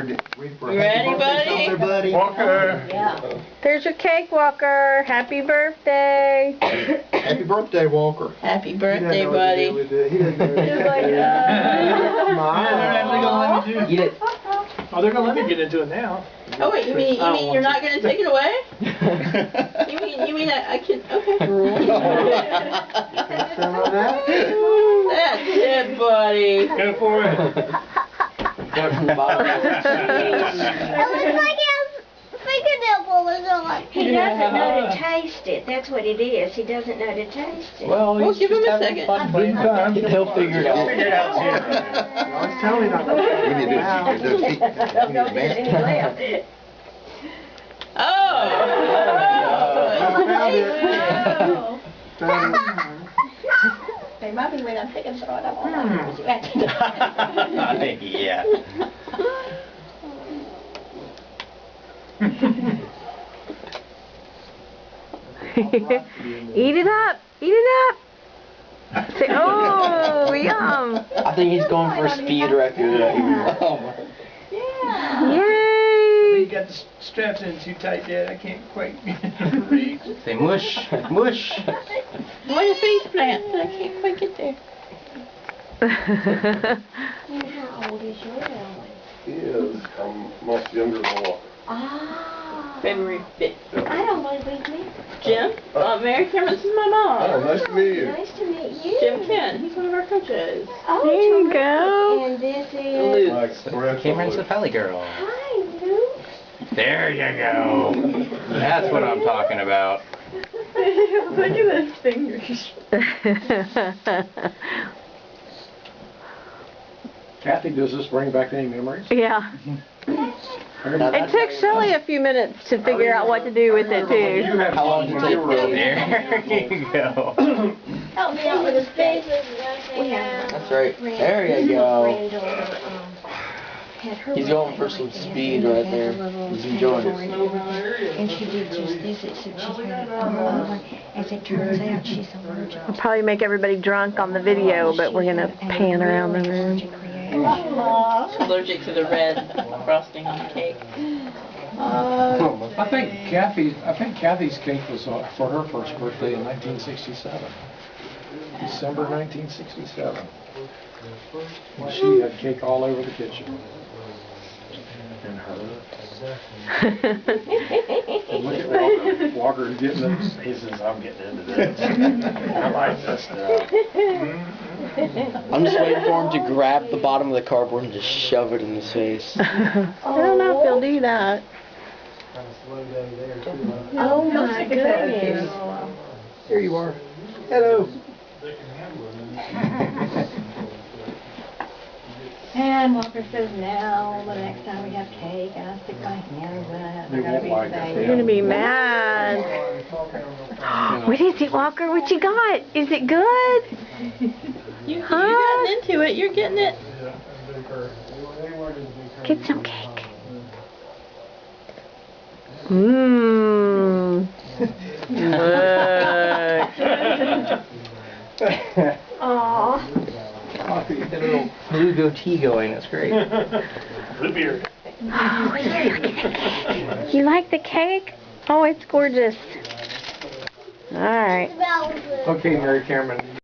You ready, buddy? Walker. Yeah. There's your cake, Walker. Happy birthday. Happy birthday, Walker. Happy birthday, buddy. He didn't know. He's like, Eat it. Oh, they're gonna let me get into it now. Oh wait, you mean you're not gonna take it away? you mean I can? Okay. That's it, buddy. Go for it. It looks like he has fingernail polish on. He doesn't know to taste it. That's what it is. He doesn't know to taste it. Well, We'll give him a second. Good time. He'll figure it out. Figure it out soon. I was telling him not to. Don't know if there's any left. Oh. Hey, Mommy, when I'm taking throw it up all Yeah. eat it up. Eat it up. Say, oh, yum. I think he's going for a speed record right here. Yay. You got the straps in too tight yet. I can't quite reach. Say mush, mush. Why your face plant? I can't quite get there. How old is your Ellen? He is much younger than Walker. Ah. February 5th. I don't believe me. Jim? Mary Cameron, this is my mom. Oh, nice to meet you. Nice to meet you. Jim Kent, he's one of our coaches. Oh, There you terrific. go. And this is... Cameron's the Pelly girl. Hi, Luke. There you go. That's what I'm talking about. Look at those fingers. Kathy, does this bring back any memories? Yeah. It took Shelly a few minutes to figure out what to do with it, too. How long did it take? There you go. Help me out with his face. That's right. There you go. He's going for some speed right there. He's enjoying it. And she did just this, except she's had it all over. As it turns out, she's allergic. We'll probably make everybody drunk on the video, but we're going to pan around the room. She's allergic to the red frosting on the cake. I think Kathy's cake was for her first birthday in 1967. December 1967. And she had cake all over the kitchen. And her. And look at Walker getting it. He says, I'm getting into this. I like this stuff. I'm just waiting for him to grab the bottom of the cardboard and just shove it in his face. I don't know if he'll do that. Oh my goodness. Here you are. Hello. And Walker says now, the next time we have cake, and I stick my hands in it. They won't like it. You're going to be mad. What is it, Walker? What you got? Is it good? You're getting into it. You're getting it. Get some cake. Mmm. Look. Aww. Blue goatee going, that's great. Blue beard. Oh, look at the cake. You like the cake? Oh, it's gorgeous. All right. Okay, Mary Cameron.